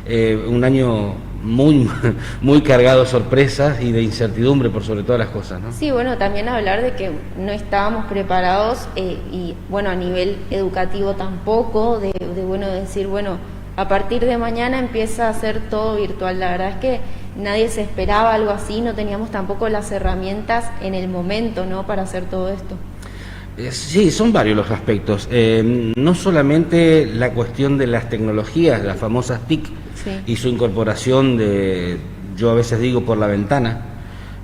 un año muy cargado de sorpresas y de incertidumbre por sobre todas las cosas, ¿no? Sí, bueno, también hablar de que no estábamos preparados y bueno, a nivel educativo tampoco, de bueno, decir, bueno, a partir de mañana empieza a ser todo virtual. La verdad es que nadie se esperaba algo así, no teníamos tampoco las herramientas en el momento, ¿no?, para hacer todo esto. Sí, son varios los aspectos. No solamente la cuestión de las tecnologías, las famosas TIC, sí, y su incorporación yo a veces digo, por la ventana,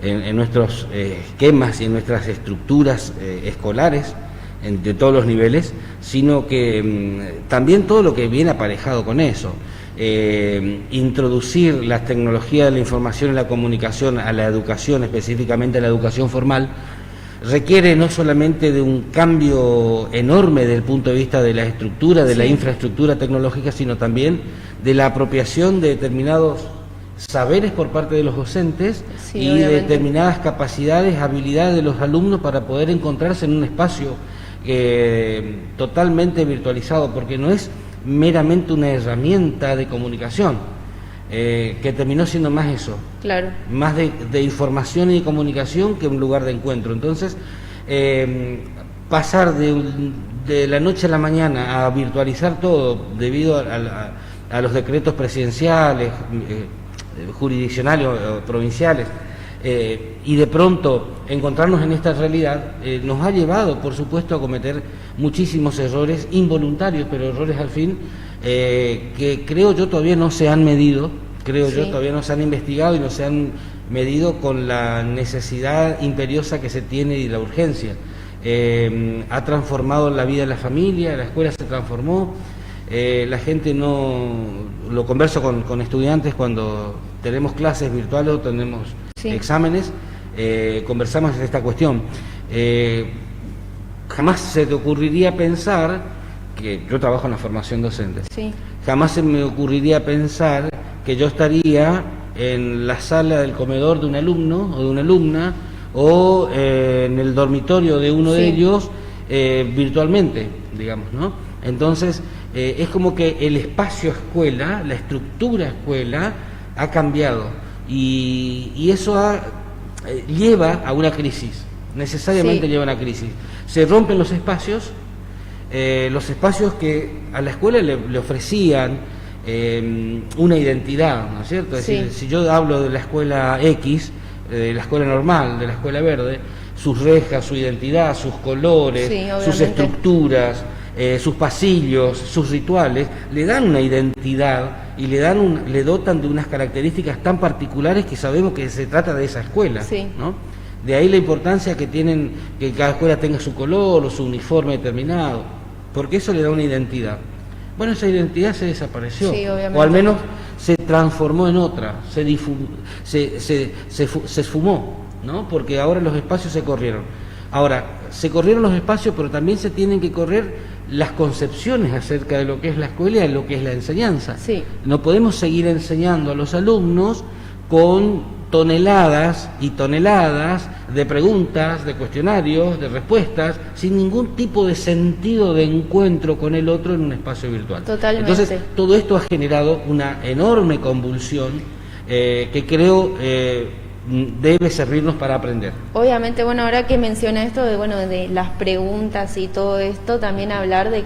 en nuestros esquemas y en nuestras estructuras escolares, de todos los niveles, sino que también todo lo que viene aparejado con eso. Introducir las tecnologías de la información y la comunicación a la educación, específicamente a la educación formal, requiere no solamente de un cambio enorme desde el punto de vista de la estructura, de la infraestructura tecnológica, sino también de la apropiación de determinados saberes por parte de los docentes y de determinadas capacidades, habilidades de los alumnos para poder encontrarse en un espacio totalmente virtualizado, porque no es meramente una herramienta de comunicación, que terminó siendo más eso, claro, más de información y de comunicación que un lugar de encuentro. Entonces, pasar de la noche a la mañana a virtualizar todo debido a los decretos presidenciales, jurisdiccionales o provinciales, y de pronto encontrarnos en esta realidad, nos ha llevado, por supuesto, a cometer muchísimos errores involuntarios, pero errores al fin que creo yo todavía no se han medido, todavía no se han investigado y no se han medido con la necesidad imperiosa que se tiene y la urgencia. Ha transformado la vida de la familia, la escuela se transformó, la gente lo converso con estudiantes cuando tenemos clases virtuales o tenemos exámenes, conversamos de esta cuestión. Jamás se te ocurriría pensar, que yo trabajo en la formación docente, jamás se me ocurriría pensar que yo estaría en la sala del comedor de un alumno o de una alumna o en el dormitorio de uno de ellos virtualmente, digamos, ¿no? Entonces, es como que el espacio escuela, la estructura escuela ha cambiado y eso lleva a una crisis, necesariamente lleva a una crisis. Se rompen los espacios que a la escuela le ofrecían una identidad, ¿no es cierto? Es decir, si yo hablo de la escuela X, de la escuela normal, de la escuela verde, sus rejas, su identidad, sus colores, sus estructuras, sus pasillos, sus rituales, le dan una identidad y le dotan de unas características tan particulares que sabemos que se trata de esa escuela, ¿no? De ahí la importancia que tienen que cada escuela tenga su color o su uniforme determinado, porque eso le da una identidad. Bueno, esa identidad se desapareció, o al menos se transformó en otra, se esfumó, ¿no? Porque ahora los espacios se corrieron. Ahora, se corrieron los espacios, pero también se tienen que correr las concepciones acerca de lo que es la escuela y de lo que es la enseñanza. No podemos seguir enseñando a los alumnos con toneladas y toneladas de preguntas, de cuestionarios, de respuestas, sin ningún tipo de sentido de encuentro con el otro en un espacio virtual. Totalmente. Entonces, todo esto ha generado una enorme convulsión que creo debe servirnos para aprender. Obviamente, bueno, ahora que menciona esto de las preguntas y todo esto, también hablar de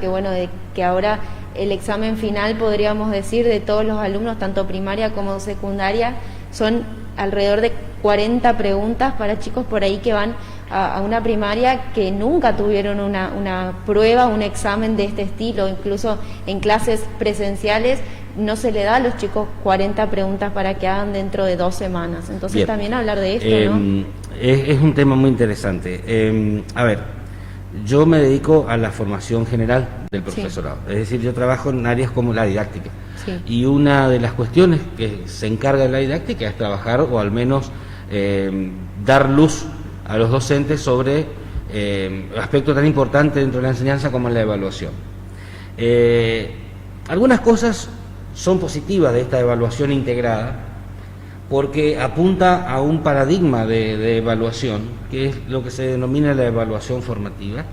que ahora el examen final, podríamos decir, de todos los alumnos, tanto primaria como secundaria, son alrededor de 40 preguntas para chicos por ahí que van a una primaria que nunca tuvieron una prueba, un examen de este estilo. Incluso en clases presenciales no se le da a los chicos 40 preguntas para que hagan dentro de 2 semanas. Entonces también hablar de esto, ¿no? Es un tema muy interesante. A ver, yo me dedico a la formación general del profesorado, es decir, yo trabajo en áreas como la didáctica. Y una de las cuestiones que se encarga de la didáctica es trabajar o al menos dar luz a los docentes sobre aspectos tan importantes dentro de la enseñanza como es la evaluación. Algunas cosas son positivas de esta evaluación integrada porque apunta a un paradigma de evaluación, que es lo que se denomina la evaluación formativa,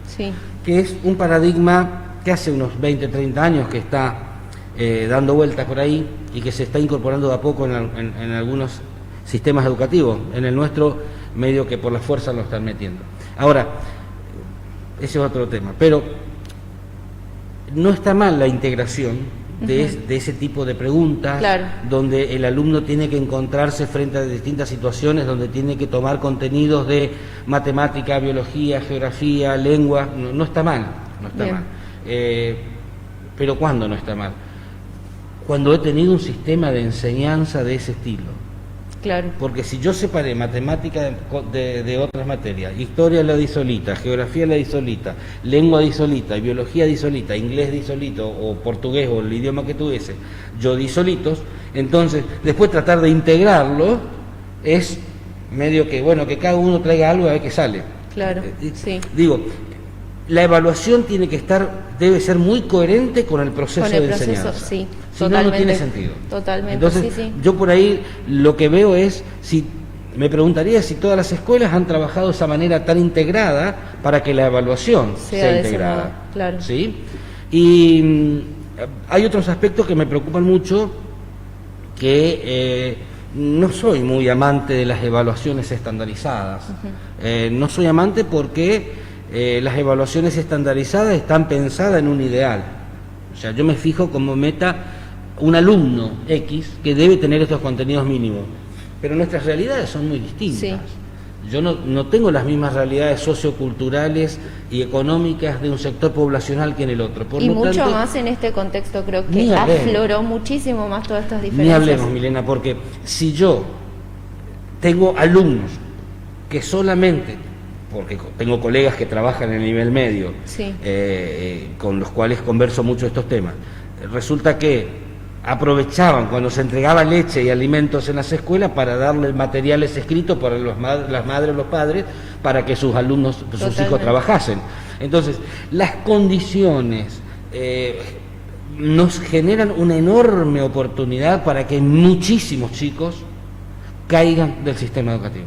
que es un paradigma que hace unos 20, 30 años que está dando vueltas por ahí y que se está incorporando de a poco en algunos sistemas educativos. En el nuestro, medio que por la fuerza lo están metiendo. Ahora, ese es otro tema, pero no está mal la integración de ese tipo de preguntas, claro, donde el alumno tiene que encontrarse frente a distintas situaciones, donde tiene que tomar contenidos de matemática, biología, geografía, lengua. No está mal, no está mal. Pero ¿cuándo no está mal? Cuando he tenido un sistema de enseñanza de ese estilo. Claro. Porque si yo separé matemática de otras materias, historia la di solita, geografía la di solita, lengua di solita, biología di solita, inglés di solito, o portugués, o el idioma que tuviese, yo di solitos, entonces después tratar de integrarlo es medio que, bueno, que cada uno traiga algo a ver qué sale. Claro, sí. Digo, la evaluación debe ser muy coherente con el proceso de enseñanza. Sí, si no, no tiene sentido. Totalmente. Entonces, sí. yo por ahí lo que veo es, me preguntaría si todas las escuelas han trabajado de esa manera tan integrada para que la evaluación sea integrada. Claro. ¿Sí? Y hay otros aspectos que me preocupan mucho, que no soy muy amante de las evaluaciones estandarizadas. No soy amante porque las evaluaciones estandarizadas están pensadas en un ideal. O sea, yo me fijo como meta un alumno X que debe tener estos contenidos mínimos, pero nuestras realidades son muy distintas. Sí. Yo no tengo las mismas realidades socioculturales y económicas de un sector poblacional que en el otro. Y mucho más en este contexto, creo que afloró muchísimo más todas estas diferencias. Ni hablemos, Milena, porque si yo tengo alumnos que solamente, porque tengo colegas que trabajan en el nivel medio, sí, con los cuales converso mucho estos temas, resulta que aprovechaban cuando se entregaba leche y alimentos en las escuelas para darle materiales escritos para las madres o los padres para que sus alumnos, sus hijos trabajasen. Entonces, las condiciones nos generan una enorme oportunidad para que muchísimos chicos caigan del sistema educativo.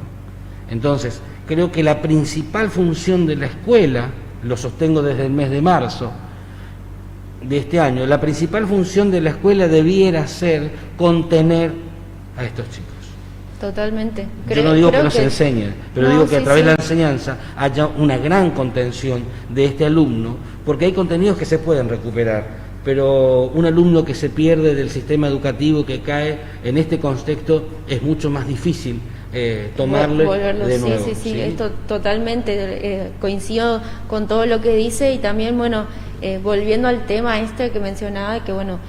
Entonces, creo que la principal función de la escuela, lo sostengo desde el mes de marzo de este año, la principal función de la escuela debiera ser contener a estos chicos. Totalmente. Yo no digo que nos enseñen, pero digo que a través de la enseñanza haya una gran contención de este alumno, porque hay contenidos que se pueden recuperar, pero un alumno que se pierde del sistema educativo, que cae en este contexto, es mucho más difícil tomarlo de nuevo. Sí, esto totalmente coincido con todo lo que dice. Y también, bueno, volviendo al tema que mencionaba, que bueno,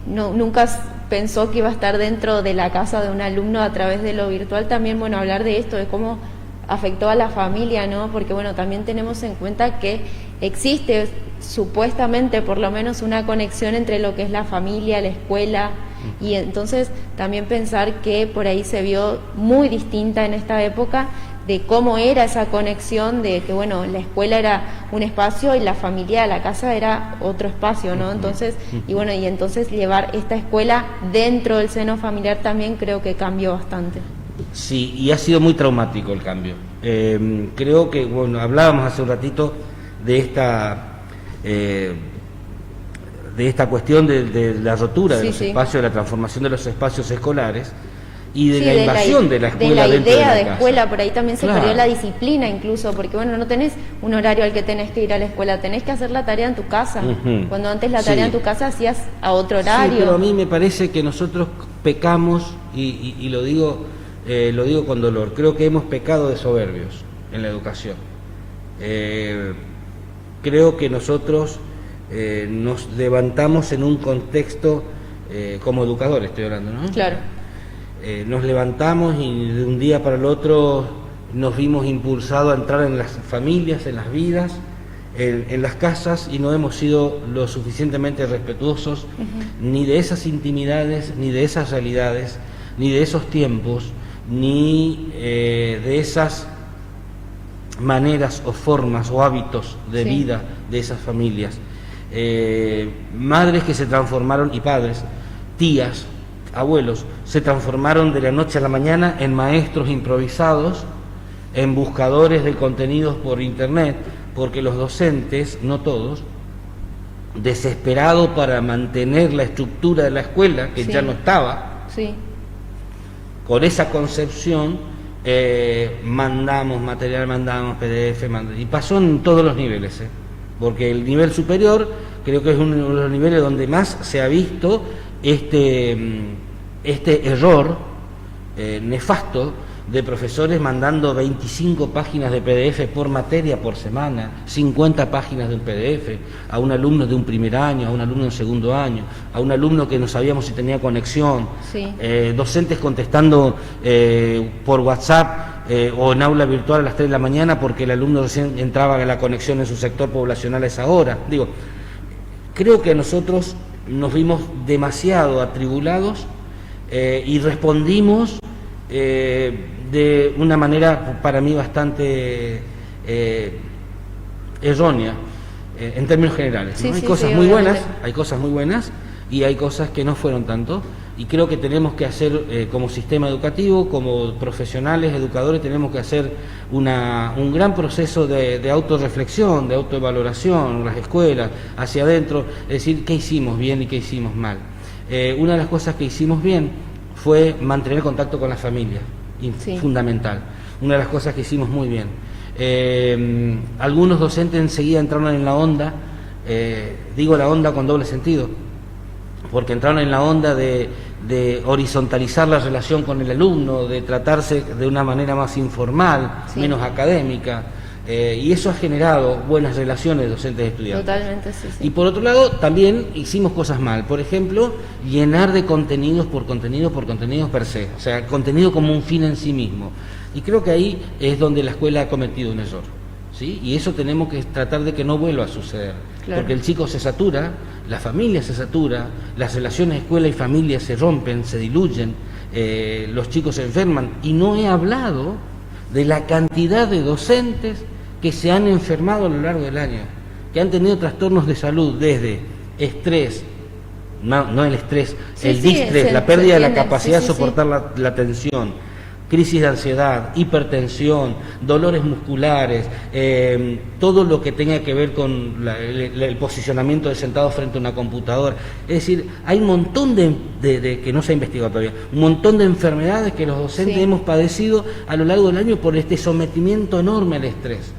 nunca pensó que iba a estar dentro de la casa de un alumno a través de lo virtual. También, bueno, hablar de esto, de cómo afectó a la familia, ¿no? Porque bueno, también tenemos en cuenta que existe supuestamente por lo menos una conexión entre lo que es la familia, la escuela, y entonces también pensar que por ahí se vio muy distinta en esta época de cómo era esa conexión, de que bueno, la escuela era un espacio y la familia, la casa era otro espacio, ¿no? Entonces, y bueno, y entonces llevar esta escuela dentro del seno familiar también creo que cambió bastante. Sí, y ha sido muy traumático el cambio. Creo que, bueno, hablábamos hace un ratito de esta cuestión de la rotura de los espacios, de la transformación de los espacios escolares y de la invasión de la escuela dentro de la casa. Escuela, por ahí también se perdió la disciplina incluso, porque bueno, no tenés un horario al que tenés que ir a la escuela, tenés que hacer la tarea en tu casa, cuando antes la tarea en tu casa hacías a otro horario. Sí, pero a mí me parece que nosotros pecamos, y lo digo con dolor, creo que hemos pecado de soberbios en la educación. Creo que nosotros nos levantamos en un contexto, como educadores estoy hablando, ¿no? Claro. Nos levantamos y de un día para el otro nos vimos impulsados a entrar en las familias, en las vidas, en las casas, y no hemos sido lo suficientemente respetuosos ni de esas intimidades, ni de esas realidades, ni de esos tiempos, ni de esas maneras o formas o hábitos de vida de esas familias. Madres que se transformaron, y padres, tías, abuelos, se transformaron de la noche a la mañana en maestros improvisados, en buscadores de contenidos por internet, porque los docentes, no todos, desesperado para mantener la estructura de la escuela, que ya no estaba, con esa concepción, mandamos material, mandamos PDF, y pasó en todos los niveles, porque el nivel superior creo que es uno de los niveles donde más se ha visto este error nefasto de profesores mandando 25 páginas de PDF por materia por semana, 50 páginas de un PDF a un alumno de un primer año, a un alumno de segundo año, a un alumno que no sabíamos si tenía conexión, docentes contestando por WhatsApp o en aula virtual a las 3 de la mañana porque el alumno recién entraba en la conexión en su sector poblacional a esa hora. Digo, creo que nosotros nos vimos demasiado atribulados y respondimos de una manera para mí bastante errónea en términos generales, ¿no? Hay cosas muy buenas, hay cosas muy buenas y hay cosas que no fueron tanto, y creo que tenemos que hacer como sistema educativo, como profesionales, educadores, tenemos que hacer un gran proceso de autorreflexión, de autovaloración, las escuelas, hacia adentro, es decir, qué hicimos bien y qué hicimos mal. Una de las cosas que hicimos bien fue mantener contacto con la familia, fundamental. Una de las cosas que hicimos muy bien. Algunos docentes enseguida entraron en la onda, digo la onda con doble sentido, porque entraron en la onda de horizontalizar la relación con el alumno, de tratarse de una manera más informal, menos académica, y eso ha generado buenas relaciones docentes-estudiantes. Totalmente, sí. Y por otro lado, también hicimos cosas mal. Por ejemplo, llenar de contenidos por contenidos per se, o sea, contenido como un fin en sí mismo. Y creo que ahí es donde la escuela ha cometido un error, ¿sí? Y eso tenemos que tratar de que no vuelva a suceder, porque el chico se satura, la familia se satura, las relaciones escuela y familia se rompen, se diluyen, los chicos se enferman, y no he hablado de la cantidad de docentes que se han enfermado a lo largo del año, que han tenido trastornos de salud desde estrés, no el estrés, el distrés, la pérdida de la capacidad de soportar la tensión, crisis de ansiedad, hipertensión, dolores musculares, todo lo que tenga que ver con el posicionamiento de sentado frente a una computadora. Es decir, hay un montón de que no se ha investigado todavía, un montón de enfermedades que los docentes hemos padecido a lo largo del año por este sometimiento enorme al estrés.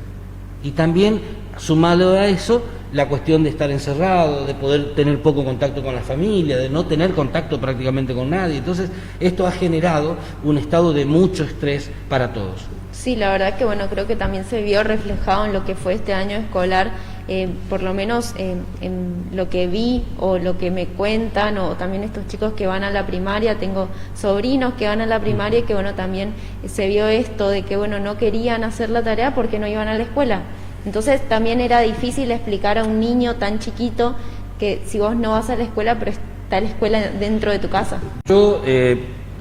Y también, sumado a eso, la cuestión de estar encerrado, de poder tener poco contacto con la familia, de no tener contacto prácticamente con nadie. Entonces, esto ha generado un estado de mucho estrés para todos. Sí, la verdad que bueno, creo que también se vio reflejado en lo que fue este año escolar, por lo menos en lo que vi o lo que me cuentan, o también estos chicos que van a la primaria. Tengo sobrinos que van a la primaria y que bueno, también se vio esto de que bueno, no querían hacer la tarea porque no iban a la escuela. Entonces también era difícil explicar a un niño tan chiquito que si vos no vas a la escuela, pero está la escuela dentro de tu casa. Yo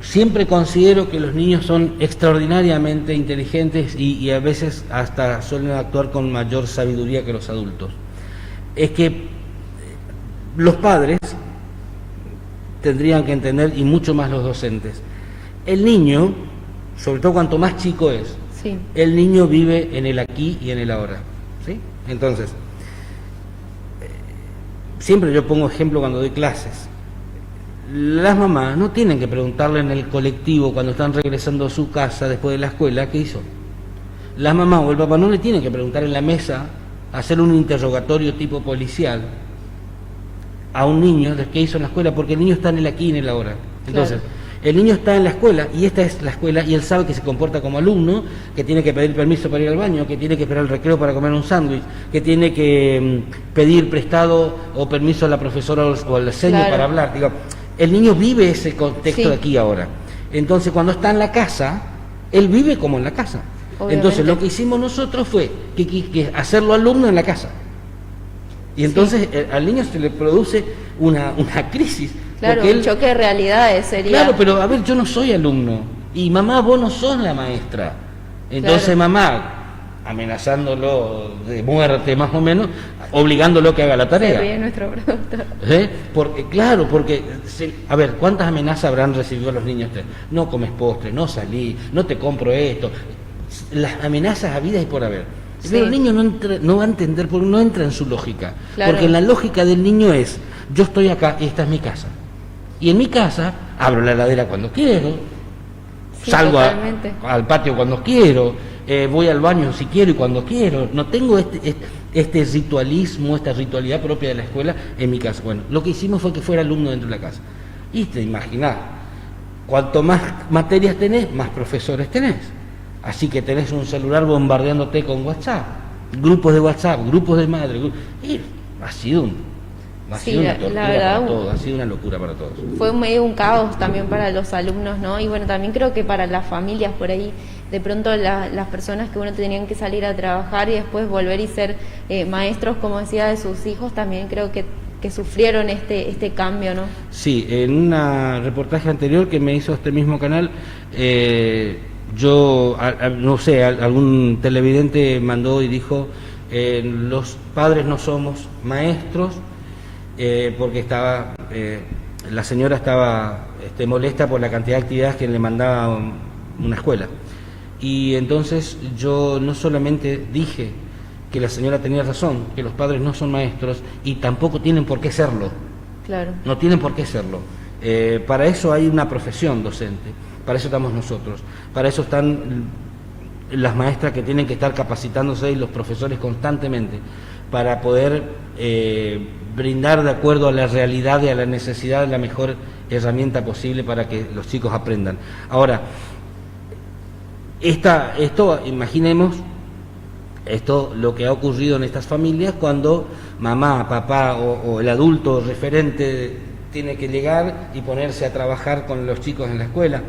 siempre considero que los niños son extraordinariamente inteligentes y a veces hasta suelen actuar con mayor sabiduría que los adultos. Es que los padres tendrían que entender, y mucho más los docentes, el niño, sobre todo cuanto más chico es, el niño vive en el aquí y en el ahora, ¿sí? Entonces, siempre yo pongo ejemplo cuando doy clases. Las mamás no tienen que preguntarle en el colectivo cuando están regresando a su casa después de la escuela qué hizo. La mamá o el papá no le tienen que preguntar en la mesa, hacer un interrogatorio tipo policial a un niño de qué hizo en la escuela, porque el niño está en el aquí y en el ahora. Entonces, el niño está en la escuela, y esta es la escuela, y él sabe que se comporta como alumno, que tiene que pedir permiso para ir al baño, que tiene que esperar el recreo para comer un sándwich, que tiene que pedir prestado o permiso a la profesora o al seño para hablar. Digo, el niño vive ese contexto de aquí y ahora. Entonces, cuando está en la casa, él vive como en la casa. Obviamente. Entonces, lo que hicimos nosotros fue que hacerlo alumno en la casa. Y entonces al niño se le produce una crisis. Claro, un choque de realidades sería. Claro, pero a ver, yo no soy alumno. Y mamá, vos no sos la maestra. Entonces mamá, amenazándolo de muerte más o menos, obligándolo a que haga la tarea. Se ríe nuestro productor. Porque, a ver, ¿cuántas amenazas habrán recibido los niños? No comes postre, no salí, no te compro esto. Las amenazas habidas y por haber. Sí. Pero el niño no va a entender porque no entra en su lógica. Claro. Porque la lógica del niño es, yo estoy acá y esta es mi casa. Y en mi casa abro la heladera cuando quiero, sí, salgo al patio cuando quiero, voy al baño si quiero y cuando quiero. No tengo este ritualismo, esta ritualidad propia de la escuela en mi casa. Bueno, lo que hicimos fue que fuera alumno dentro de la casa. Y te imaginás, cuanto más materias tenés, más profesores tenés. Así que tenés un celular bombardeándote con WhatsApp, grupos de WhatsApp, grupos de madre, y ha sido una tortura para todos, ha sido una locura para todos. Fue medio un caos también para los alumnos, ¿no? Y bueno, también creo que para las familias por ahí, de pronto las personas que uno tenían que salir a trabajar y después volver y ser maestros, como decía, de sus hijos, también creo que sufrieron este cambio, ¿no? Sí, en un reportaje anterior que me hizo este mismo canal, yo, no sé, algún televidente mandó y dijo, los padres no somos maestros, porque la señora estaba molesta por la cantidad de actividades que le mandaba una escuela. Y entonces yo no solamente dije que la señora tenía razón, que los padres no son maestros y tampoco tienen por qué serlo. Claro. No tienen por qué serlo. Para eso hay una profesión docente, para eso estamos nosotros, para eso están las maestras que tienen que estar capacitándose y los profesores constantemente, para poder brindar de acuerdo a la realidad y a la necesidad la mejor herramienta posible para que los chicos aprendan. Ahora, imaginemos lo que ha ocurrido en estas familias cuando mamá, papá o el adulto referente tiene que llegar y ponerse a trabajar con los chicos en la escuela,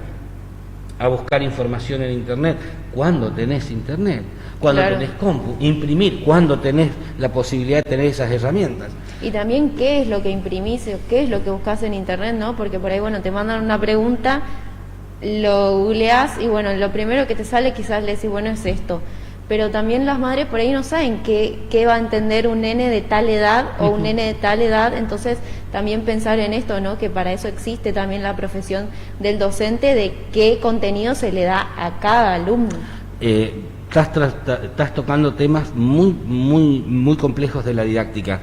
a buscar información en internet. ¿Cuándo tenés internet? ¿Cuándo claro. tenés compu? Imprimir, ¿cuándo tenés la posibilidad de tener esas herramientas? Y también qué es lo que imprimís, qué es lo que buscas en internet, ¿no? Porque por ahí, bueno, te mandan una pregunta, lo googleás y bueno, lo primero que te sale quizás le decís, bueno, es esto. Pero también las madres por ahí no saben qué va a entender un nene de tal edad o un nene de tal edad, entonces también pensar en esto, ¿no? Que para eso existe también la profesión del docente, de qué contenido se le da a cada alumno. Estás tocando temas muy complejos de la didáctica.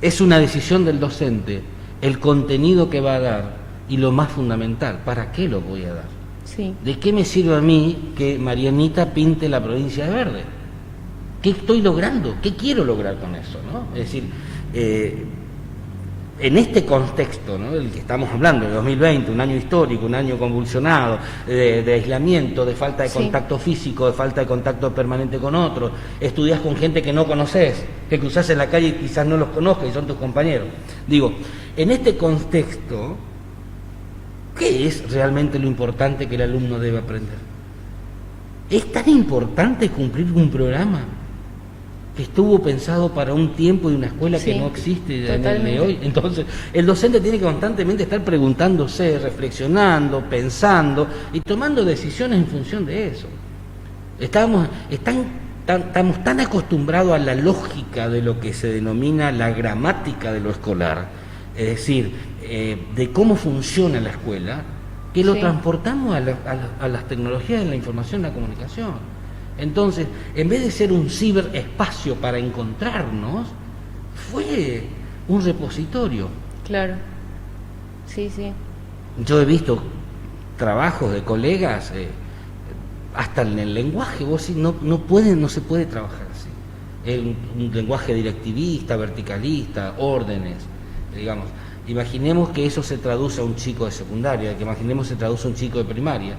Es una decisión del docente, el contenido que va a dar y lo más fundamental, ¿para qué lo voy a dar? Sí. ¿De qué me sirve a mí que Marianita pinte la provincia de verde? ¿Qué estoy logrando? ¿Qué quiero lograr con eso, ¿no? Es decir, en este contexto, ¿no?, del que estamos hablando, de 2020, un año histórico, un año convulsionado, de aislamiento, de falta de contacto físico, de falta de contacto permanente con otros, estudias con gente que no conoces, que cruzás en la calle y quizás no los conozcas y son tus compañeros. Digo, en este contexto, ¿qué es realmente lo importante que el alumno debe aprender? ¿Es tan importante cumplir un programa que estuvo pensado para un tiempo y una escuela que no existe en el de hoy? Entonces, el docente tiene que constantemente estar preguntándose, reflexionando, pensando y tomando decisiones en función de eso. Estamos tan acostumbrados a la lógica de lo que se denomina la gramática de lo escolar, es decir, de cómo funciona la escuela, que lo transportamos a las tecnologías de la información y la comunicación. Entonces, en vez de ser un ciberespacio para encontrarnos, fue un repositorio. Claro, sí. Yo he visto trabajos de colegas, hasta en el lenguaje, vos sí, no se puede trabajar así. Es un lenguaje directivista, verticalista, órdenes, digamos. Imaginemos que eso se traduce a un chico de secundaria, que imaginemos se traduce a un chico de primaria,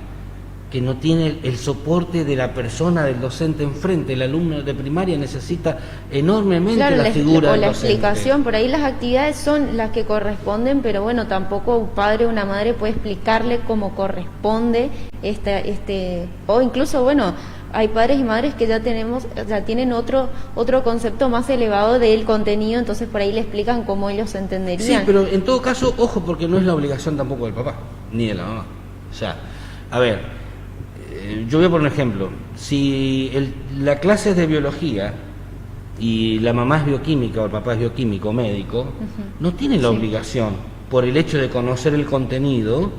que no tiene el soporte de la persona, del docente enfrente. El alumno de primaria necesita enormemente la figura del docente. La explicación, por ahí las actividades son las que corresponden, pero bueno, tampoco un padre o una madre puede explicarle cómo corresponde o incluso, bueno, hay padres y madres que ya tienen otro concepto más elevado del contenido, entonces por ahí le explican cómo ellos entenderían. Sí, pero en todo caso, ojo, porque no es la obligación tampoco del papá, ni de la mamá. O sea, a ver, yo voy a poner un ejemplo. Si la clase es de biología y la mamá es bioquímica o el papá es bioquímico, médico, no tiene la obligación, por el hecho de conocer el contenido,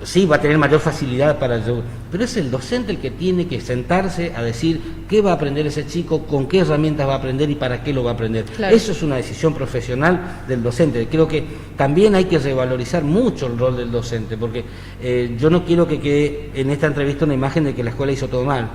sí, va a tener mayor facilidad para yo, pero es el docente el que tiene que sentarse a decir qué va a aprender ese chico, con qué herramientas va a aprender y para qué lo va a aprender. Claro. Eso es una decisión profesional del docente. Creo que también hay que revalorizar mucho el rol del docente, porque yo no quiero que quede en esta entrevista una imagen de que la escuela hizo todo mal.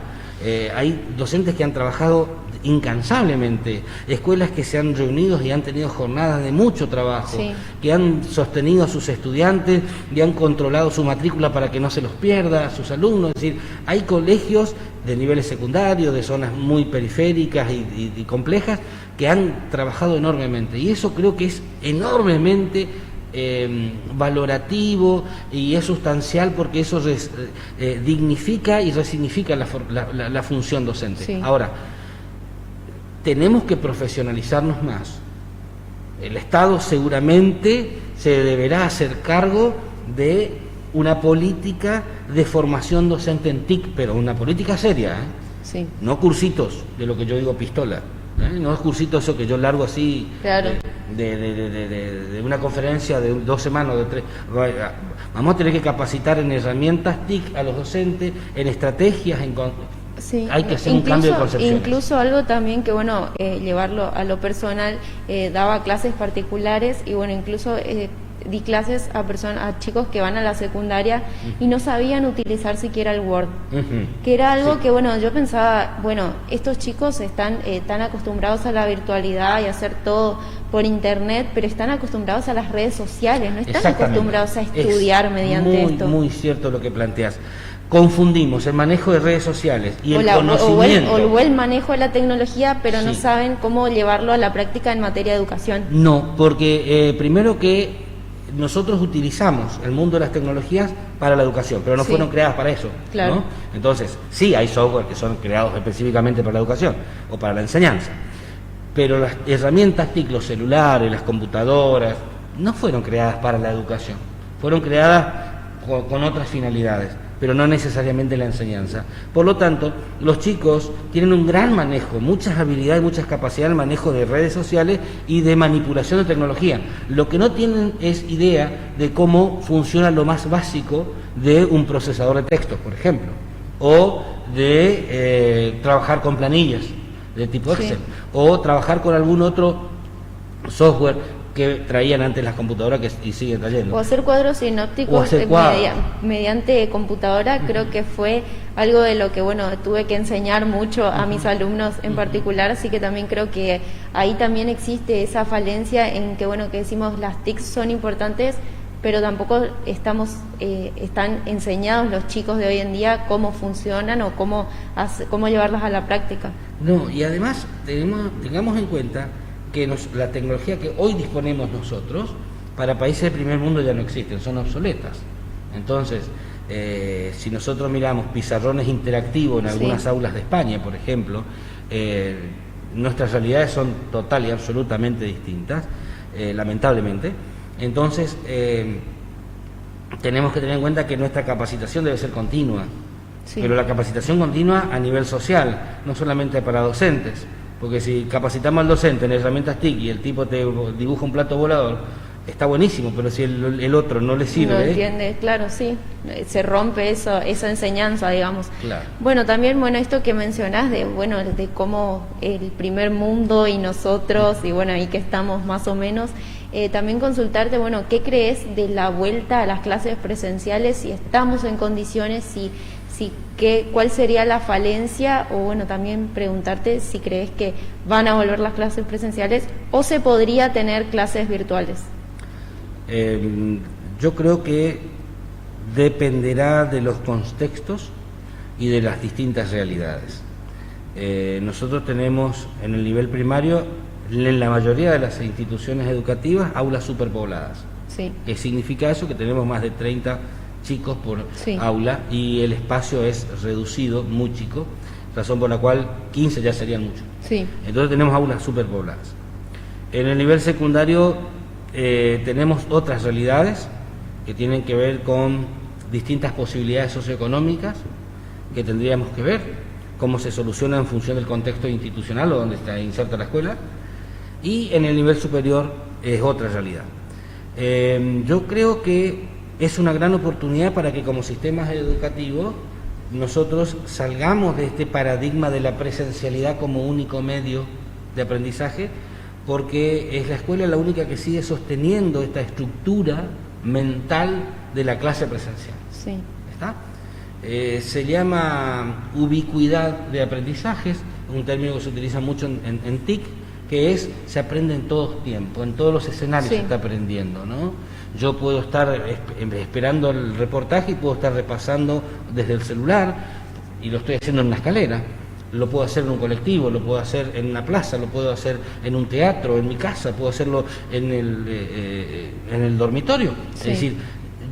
Hay docentes que han trabajado incansablemente, escuelas que se han reunido y han tenido jornadas de mucho trabajo, sí, que han sostenido a sus estudiantes y han controlado su matrícula para que no se los pierda a sus alumnos. Es decir, hay colegios de niveles secundarios, de zonas muy periféricas y complejas, que han trabajado enormemente, y eso creo que es enormemente valorativo y es sustancial, porque eso dignifica y resignifica la función docente. Sí. Ahora, tenemos que profesionalizarnos más. El Estado seguramente se deberá hacer cargo de una política de formación docente en TIC, pero una política seria, ¿eh? Sí. No cursitos de lo que yo digo pistola, ¿eh? No es cursitos eso que yo largo así, claro, de una conferencia de 2 semanas o de 3. Vamos a tener que capacitar en herramientas TIC a los docentes, en estrategias, sí, hay que hacer un cambio de concepción. Incluso algo también que, bueno, llevarlo a lo personal, daba clases particulares y, bueno, incluso di clases a chicos que van a la secundaria y no sabían utilizar siquiera el Word, que era algo, sí, que, bueno, yo pensaba, bueno, estos chicos están tan acostumbrados a la virtualidad y a hacer todo por internet, pero están acostumbrados a las redes sociales, no están acostumbrados a estudiar mediante esto. Muy cierto lo que planteas. Confundimos el manejo de redes sociales y el conocimiento. O el manejo de la tecnología, pero sí, no saben cómo llevarlo a la práctica en materia de educación. No, porque primero que nosotros utilizamos el mundo de las tecnologías para la educación, pero no, sí, fueron creadas para eso, claro, ¿no? Entonces, sí, hay software que son creados específicamente para la educación o para la enseñanza, pero las herramientas TIC, los celulares, las computadoras, no fueron creadas para la educación, fueron creadas con otras finalidades, pero no necesariamente la enseñanza. Por lo tanto, los chicos tienen un gran manejo, muchas habilidades, muchas capacidades de manejo de redes sociales y de manipulación de tecnología. Lo que no tienen es idea de cómo funciona lo más básico de un procesador de textos, por ejemplo, o de trabajar con planillas de tipo Excel, sí, o trabajar con algún otro software que traían antes las computadoras y siguen trayendo. O hacer cuadros sinópticos mediante computadora. Creo que fue algo de lo que, bueno, tuve que enseñar mucho a mis alumnos en particular, así que también creo que ahí también existe esa falencia en que, bueno, que decimos las TIC son importantes, pero tampoco están enseñados los chicos de hoy en día cómo funcionan o cómo llevarlas a la práctica. No, y además tengamos en cuenta que la tecnología que hoy disponemos nosotros para países del primer mundo ya no existen, son obsoletas. Entonces, si nosotros miramos pizarrones interactivos en algunas, sí, aulas de España, por ejemplo, nuestras realidades son total y absolutamente distintas, lamentablemente. Entonces, tenemos que tener en cuenta que nuestra capacitación debe ser continua, sí, pero la capacitación continua a nivel social, no solamente para docentes. Porque si capacitamos al docente en herramientas TIC y el tipo te dibuja un plato volador, está buenísimo, pero si el otro no le sirve... No entiende, claro, sí, se rompe esa enseñanza, digamos. Claro. Bueno, también, bueno, esto que mencionás de cómo el primer mundo y nosotros, y bueno, ahí que estamos más o menos, también consultarte, bueno, ¿qué crees de la vuelta a las clases presenciales? Si estamos en condiciones, ¿cuál sería la falencia? O bueno, también preguntarte si crees que van a volver las clases presenciales o se podría tener clases virtuales. Yo creo que dependerá de los contextos y de las distintas realidades. Nosotros tenemos en el nivel primario, en la mayoría de las instituciones educativas, aulas superpobladas. Sí. ¿Qué significa eso? Que tenemos más de 30 chicos por, sí, aula, y el espacio es reducido, muy chico, razón por la cual 15 ya serían mucho. Sí. Entonces tenemos aulas superpobladas. En el nivel secundario tenemos otras realidades que tienen que ver con distintas posibilidades socioeconómicas que tendríamos que ver cómo se soluciona en función del contexto institucional o donde está inserta la escuela, y en el nivel superior es otra realidad. Yo creo que es una gran oportunidad para que como sistemas educativos nosotros salgamos de este paradigma de la presencialidad como único medio de aprendizaje, porque es la escuela la única que sigue sosteniendo esta estructura mental de la clase presencial. Sí. ¿Está? Se llama ubicuidad de aprendizajes, un término que se utiliza mucho en TIC, que es, se aprende en todo tiempo, en todos los escenarios se está aprendiendo, ¿no? Yo puedo estar esperando el reportaje y puedo estar repasando desde el celular, y lo estoy haciendo en una escalera, lo puedo hacer en un colectivo, lo puedo hacer en una plaza, lo puedo hacer en un teatro, en mi casa, puedo hacerlo en el dormitorio. Sí. Es decir,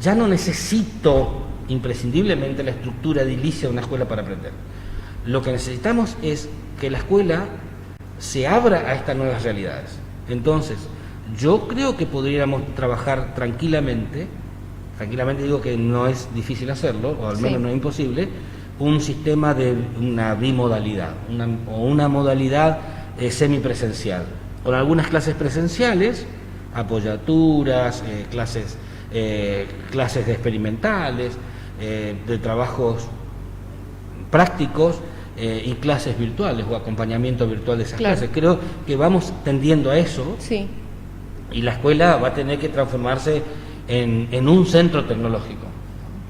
ya no necesito imprescindiblemente la estructura edilicia de una escuela para aprender. Lo que necesitamos es que la escuela se abra a estas nuevas realidades. Entonces, yo creo que podríamos trabajar tranquilamente digo que no es difícil hacerlo, o al menos no es imposible, un sistema de una bimodalidad, una modalidad semipresencial, con algunas clases presenciales, apoyaturas, clases de experimentales, de trabajos prácticos, y clases virtuales o acompañamiento virtual de esas clases. Creo que vamos tendiendo a eso, y la escuela va a tener que transformarse en un centro tecnológico,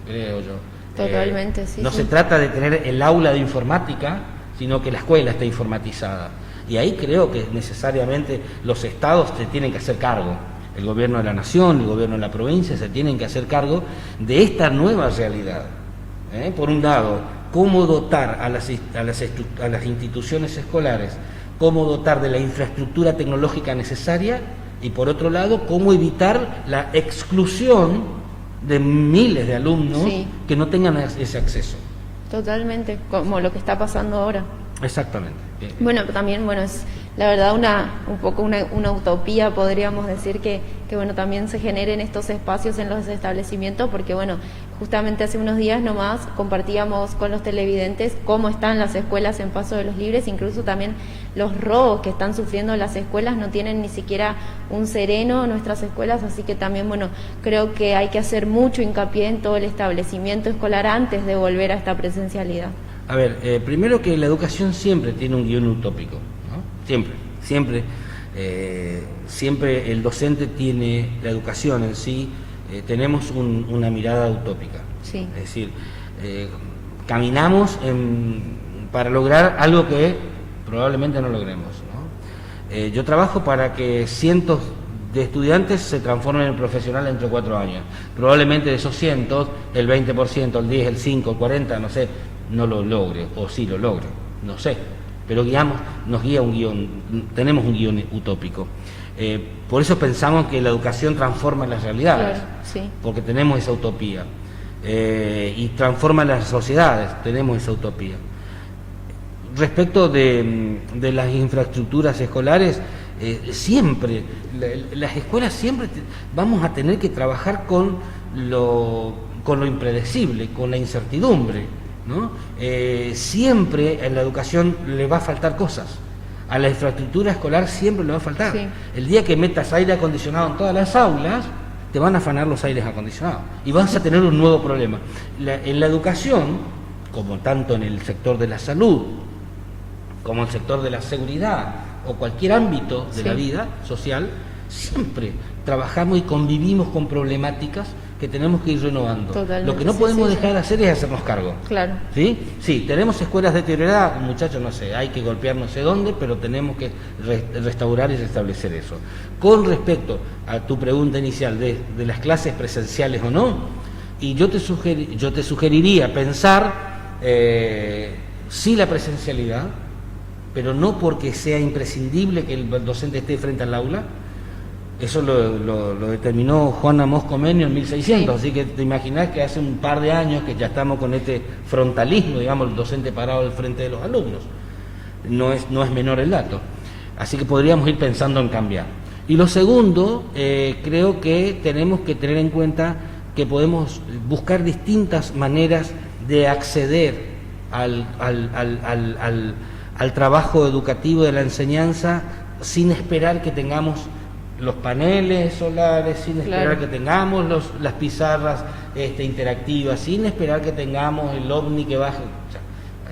creo yo. Totalmente, no se trata de tener el aula de informática, sino que la escuela esté informatizada. Y ahí creo que necesariamente los estados se tienen que hacer cargo. El gobierno de la nación, el gobierno de la provincia se tienen que hacer cargo de esta nueva realidad. Por un lado, cómo dotar a las instituciones escolares, cómo dotar de la infraestructura tecnológica necesaria, y por otro lado, cómo evitar la exclusión de miles de alumnos que no tengan ese acceso. Totalmente, como lo que está pasando ahora. Exactamente. Bueno, también, es la verdad un poco una utopía, podríamos decir, que bueno, también se generen estos espacios en los establecimientos, porque bueno, justamente hace unos días nomás compartíamos con los televidentes cómo están las escuelas en Paso de los Libres, incluso también los robos que están sufriendo las escuelas, no tienen ni siquiera un sereno nuestras escuelas, así que también, bueno, creo que hay que hacer mucho hincapié en todo el establecimiento escolar antes de volver a esta presencialidad. A ver, primero que la educación siempre tiene un guión utópico, ¿no? Siempre el docente tiene, la educación en sí, tenemos una mirada utópica. Sí. Es decir, caminamos para lograr algo que probablemente no logremos, ¿no? Yo trabajo para que cientos de estudiantes se transformen en profesional dentro de 4 años. Probablemente de esos cientos, el 20%, el 10, el 5, el 40, no sé, no lo logre, o sí lo logre, no sé, pero nos guía un guión, tenemos un guión utópico. Por eso pensamos que la educación transforma las realidades, porque tenemos esa utopía, y transforma las sociedades, tenemos esa utopía. Respecto de las infraestructuras escolares, siempre, las escuelas siempre vamos a tener que trabajar con lo impredecible, con la incertidumbre, ¿no? Siempre en la educación le va a faltar cosas, a la infraestructura escolar siempre le va a faltar. El día que metas aire acondicionado en todas las aulas, te van a afanar los aires acondicionados y vas a tener un nuevo problema. En la educación, como tanto en el sector de la salud, como el sector de la seguridad o cualquier ámbito de la vida social, siempre trabajamos y convivimos con problemáticas que tenemos que ir renovando. Totalmente. Lo que no podemos dejar de hacer es hacernos cargo. Claro. Sí, tenemos escuelas deterioradas, muchachos, no sé, hay que golpear no sé dónde, pero tenemos que restaurar y restablecer eso. Con respecto a tu pregunta inicial de las clases presenciales o no, y yo te sugeriría pensar sí la presencialidad, pero no porque sea imprescindible que el docente esté frente al aula. Eso lo determinó Juan Amós Comenio en 1600, así que te imaginás que hace un par de años que ya estamos con este frontalismo, digamos, el docente parado al frente de los alumnos. No es menor el dato. Así que podríamos ir pensando en cambiar. Y lo segundo, creo que tenemos que tener en cuenta que podemos buscar distintas maneras de acceder al trabajo educativo de la enseñanza sin esperar que tengamos los paneles solares, sin esperar Claro. que tengamos las pizarras interactivas, sin esperar que tengamos el ovni que baje. O sea,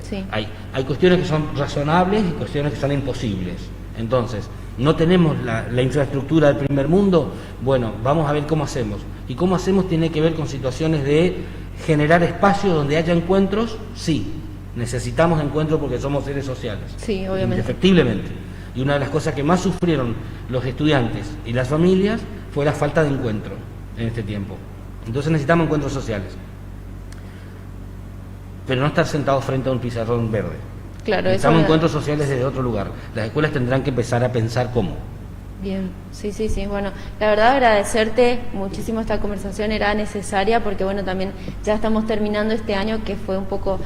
Sí. hay cuestiones que son razonables y cuestiones que son imposibles. Entonces, no tenemos la infraestructura del primer mundo, bueno, vamos a ver cómo hacemos. Y cómo hacemos tiene que ver con situaciones de generar espacios donde haya encuentros, sí. Necesitamos encuentros porque somos seres sociales. Sí, obviamente. Indefectiblemente. Y una de las cosas que más sufrieron los estudiantes y las familias fue la falta de encuentro en este tiempo. Entonces necesitamos encuentros sociales. Pero no estar sentados frente a un pizarrón verde. Claro, Necesitamos eso... encuentros sociales desde otro lugar. Las escuelas tendrán que empezar a pensar cómo. Bien, sí. Bueno, la verdad agradecerte muchísimo esta conversación, era necesaria porque bueno, también ya estamos terminando este año que fue un poco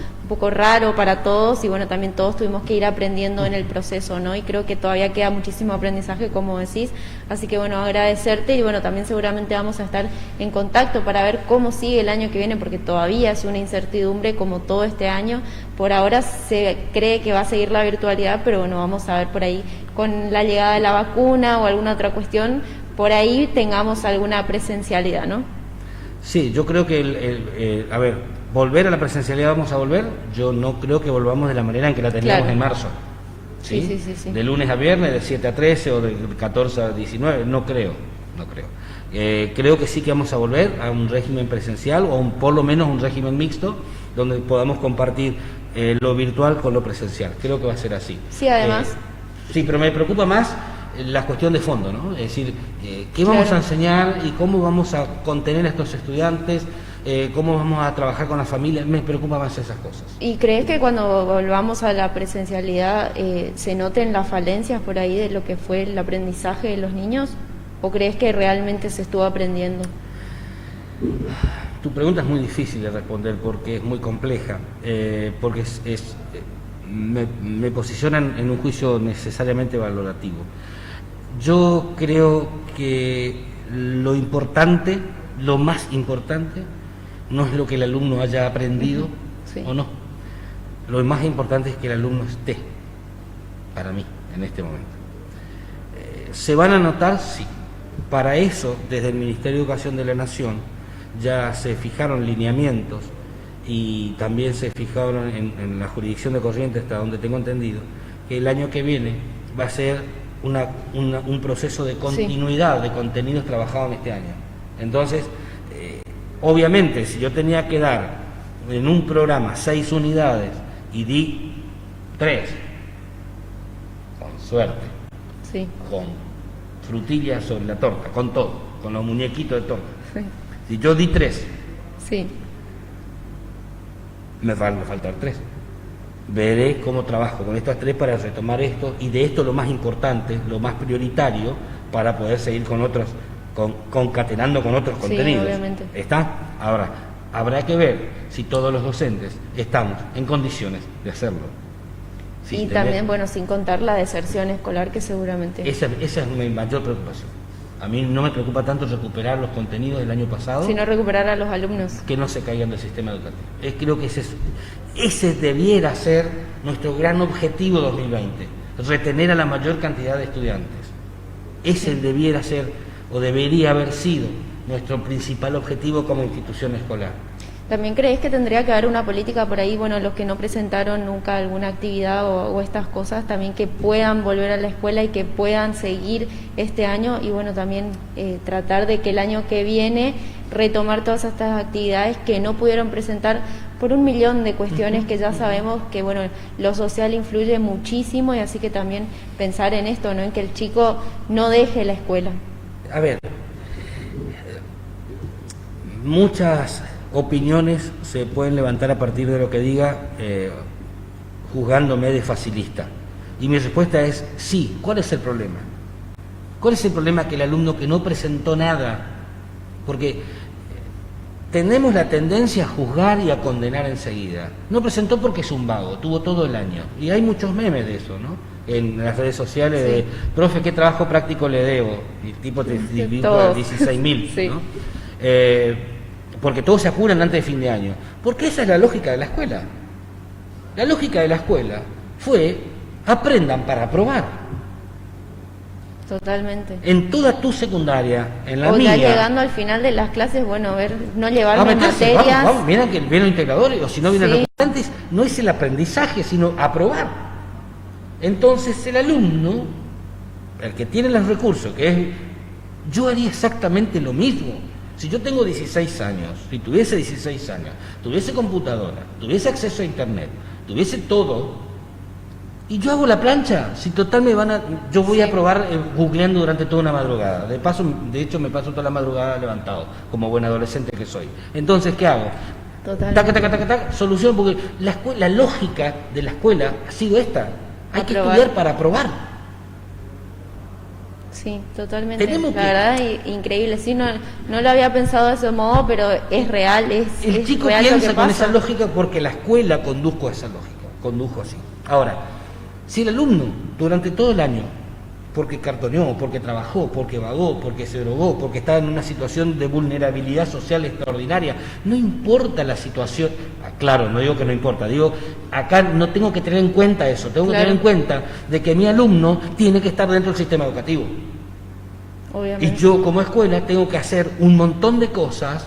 raro para todos y bueno, también todos tuvimos que ir aprendiendo en el proceso, ¿no? Y creo que todavía queda muchísimo aprendizaje, como decís, así que bueno, agradecerte y bueno, también seguramente vamos a estar en contacto para ver cómo sigue el año que viene porque todavía es una incertidumbre como todo este año. Por ahora se cree que va a seguir la virtualidad, pero bueno, vamos a ver por ahí con la llegada de la vacuna o alguna otra cuestión, por ahí tengamos alguna presencialidad, ¿no? Sí, yo creo que, a ver, volver a la presencialidad vamos a volver, yo no creo que volvamos de la manera en que la teníamos Claro. en marzo. Sí. De lunes a viernes, de 7 a 13 o de 14 a 19, no creo. Creo que sí que vamos a volver a un régimen presencial o por lo menos un régimen mixto donde podamos compartir lo virtual con lo presencial. Creo que va a ser así. Sí, además. Sí, pero me preocupa más la cuestión de fondo, ¿no? Es decir, ¿qué vamos Claro. a enseñar y cómo vamos a contener a estos estudiantes? ¿Cómo vamos a trabajar con las familias? Me preocupa más esas cosas. ¿Y crees que cuando volvamos a la presencialidad se noten las falencias por ahí de lo que fue el aprendizaje de los niños? ¿O crees que realmente se estuvo aprendiendo? Tu pregunta es muy difícil de responder porque es muy compleja, porque me posicionan en un juicio necesariamente valorativo. Yo creo que lo importante, lo más importante, no es lo que el alumno haya aprendido Sí. o no. Lo más importante es que el alumno esté, para mí, en este momento. ¿Se van a notar? Sí. Para eso, desde el Ministerio de Educación de la Nación, ya se fijaron lineamientos y también se fijaron en la jurisdicción de Corrientes, hasta donde tengo entendido, que el año que viene va a ser un proceso de continuidad de contenidos trabajados en este año. Entonces, obviamente, si yo tenía que dar en un programa 6 unidades y di 3, con suerte, Sí. con frutillas sobre la torta, con todo, con los muñequitos de torta. Sí. Si yo di 3, Sí. me van a faltar 3. Veré cómo trabajo con estas 3 para retomar esto y de esto lo más importante, lo más prioritario para poder seguir con otros, concatenando con otros Sí, contenidos. obviamente. ¿Está? Ahora, habrá que ver si todos los docentes estamos en condiciones de hacerlo. Y Sin también, tener- bueno, sin contar la deserción escolar que seguramente... Esa es mi mayor preocupación. A mí no me preocupa tanto recuperar los contenidos del año pasado, Si no recuperar a los alumnos. que no se caigan del sistema educativo. Creo que ese debiera ser nuestro gran objetivo 2020, retener a la mayor cantidad de estudiantes. Ese debiera ser o debería haber sido nuestro principal objetivo como institución escolar. ¿También crees que tendría que haber una política por ahí, bueno, los que no presentaron nunca alguna actividad o estas cosas, también que puedan volver a la escuela y que puedan seguir este año y bueno, también tratar de que el año que viene retomar todas estas actividades que no pudieron presentar por un millón de cuestiones que ya sabemos que bueno, lo social influye muchísimo y así que también pensar en esto, ¿no? En que el chico no deje la escuela. A ver, muchas opiniones se pueden levantar a partir de lo que diga, juzgándome de facilista. Y mi respuesta es sí. ¿Cuál es el problema? ¿Cuál es el problema? Que el alumno que no presentó nada, porque tenemos la tendencia a juzgar y a condenar enseguida. No presentó porque es un vago, tuvo todo el año. Y hay muchos memes de eso, ¿no? En las redes sociales de, profe, ¿qué trabajo práctico le debo? Y el tipo te dibuja 16.000, Sí. ¿no? Porque todos se apuran antes de fin de año. Porque esa es la lógica de la escuela. La lógica de la escuela fue, aprendan para aprobar. Totalmente. En toda tu secundaria, en la O mía... ya llegando al final de las clases, bueno, ver, no llevarme meterse, materias... vamos, miren que vienen los integradores, o si no vienen Sí. los estudiantes, no es el aprendizaje, sino aprobar. Entonces el alumno, el que tiene los recursos, que es... Yo haría exactamente lo mismo. Si yo tengo 16 años, si tuviese 16 años, tuviese computadora, tuviese acceso a internet, tuviese todo, y yo hago la plancha, si total me van a... Yo voy a probar googleando durante toda una madrugada. De hecho me paso toda la madrugada levantado, como buen adolescente que soy. Entonces, ¿qué hago? Totalmente. Tac, solución, porque la lógica de la escuela ha sido esta. Hay que Aprobar. estudiar para aprobar. Sí, totalmente. Tenemos la que- verdad, increíble. Sí, no lo había pensado de ese modo, pero es real, El es chico real lo que piensa con pasa. esa lógica porque la escuela condujo esa lógica, condujo así. Ahora, si el alumno durante todo el año, porque cartoneó, porque trabajó, porque vagó, porque se drogó, porque estaba en una situación de vulnerabilidad social extraordinaria, no importa la situación, claro, no digo que no importa, digo, acá no tengo que tener en cuenta eso, tengo que Claro. tener en cuenta de que mi alumno tiene que estar dentro del sistema educativo. Obviamente. Y yo como escuela tengo que hacer un montón de cosas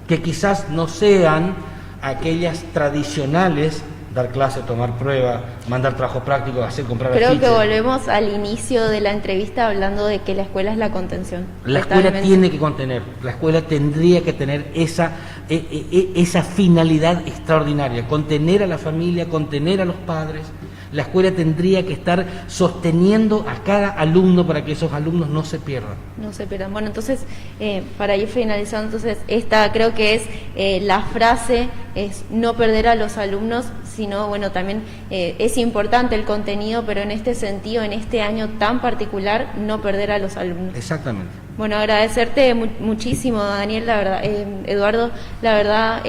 que quizás no sean aquellas tradicionales, dar clase, tomar prueba, mandar trabajo práctico, hacer comprar Creo que afiches. volvemos al inicio de la entrevista hablando de que la escuela es la contención. La escuela Totalmente. tiene que contener, la escuela tendría que tener esa finalidad extraordinaria, contener a la familia, contener a los padres. La escuela tendría que estar sosteniendo a cada alumno para que esos alumnos no se pierdan. No se pierdan. Bueno, entonces, para ir finalizando, entonces, esta creo que es la frase, es no perder a los alumnos, sino, bueno, también es importante el contenido, pero en este sentido, en este año tan particular, no perder a los alumnos. Exactamente. Bueno, agradecerte muchísimo, Daniel, la verdad, Eduardo, la verdad,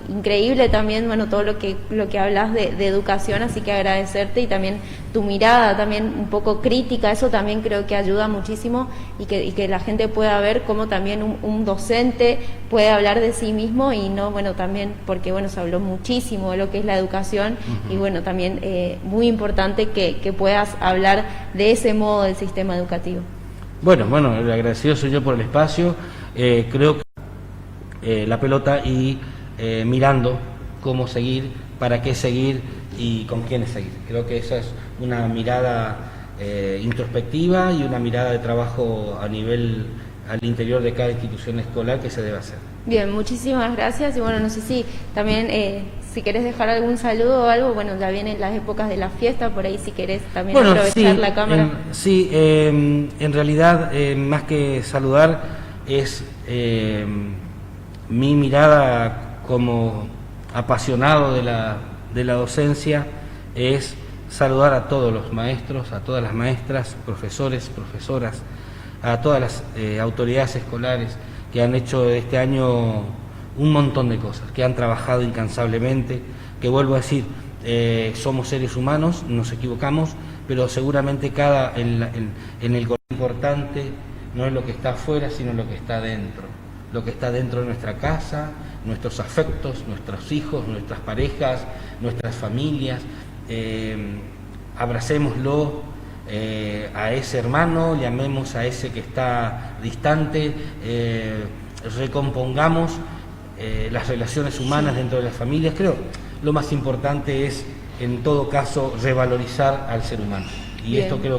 increíble también, bueno, todo lo que hablas de educación, así que agradecerte y también tu mirada también un poco crítica, eso también creo que ayuda muchísimo y que la gente pueda ver cómo también un docente puede hablar de sí mismo y no, bueno, también porque, bueno, se habló muchísimo de lo que es la educación y, bueno, también muy importante que puedas hablar de ese modo del sistema educativo. Bueno, el agradecido soy yo por el espacio. Creo que la pelota y mirando cómo seguir, para qué seguir y con quiénes seguir. Creo que esa es una mirada introspectiva y una mirada de trabajo al interior de cada institución escolar que se debe hacer. Bien, muchísimas gracias y bueno, no sé si también si querés dejar algún saludo o algo, bueno, ya vienen las épocas de la fiesta, por ahí si querés también aprovechar la cámara. En realidad más que saludar es mi mirada como apasionado de la docencia, es saludar a todos los maestros, a todas las maestras, profesores, profesoras, a todas las autoridades escolares que han hecho este año un montón de cosas, que han trabajado incansablemente, que vuelvo a decir, somos seres humanos, nos equivocamos, pero seguramente en el importante no es lo que está afuera, sino lo que está dentro. Lo que está dentro de nuestra casa, nuestros afectos, nuestros hijos, nuestras parejas, nuestras familias. Abracémoslo a ese hermano, llamemos a ese que está distante, recompongamos las relaciones humanas dentro de las familias. Creo lo más importante es, en todo caso, revalorizar al ser humano. Y Bien. esto creo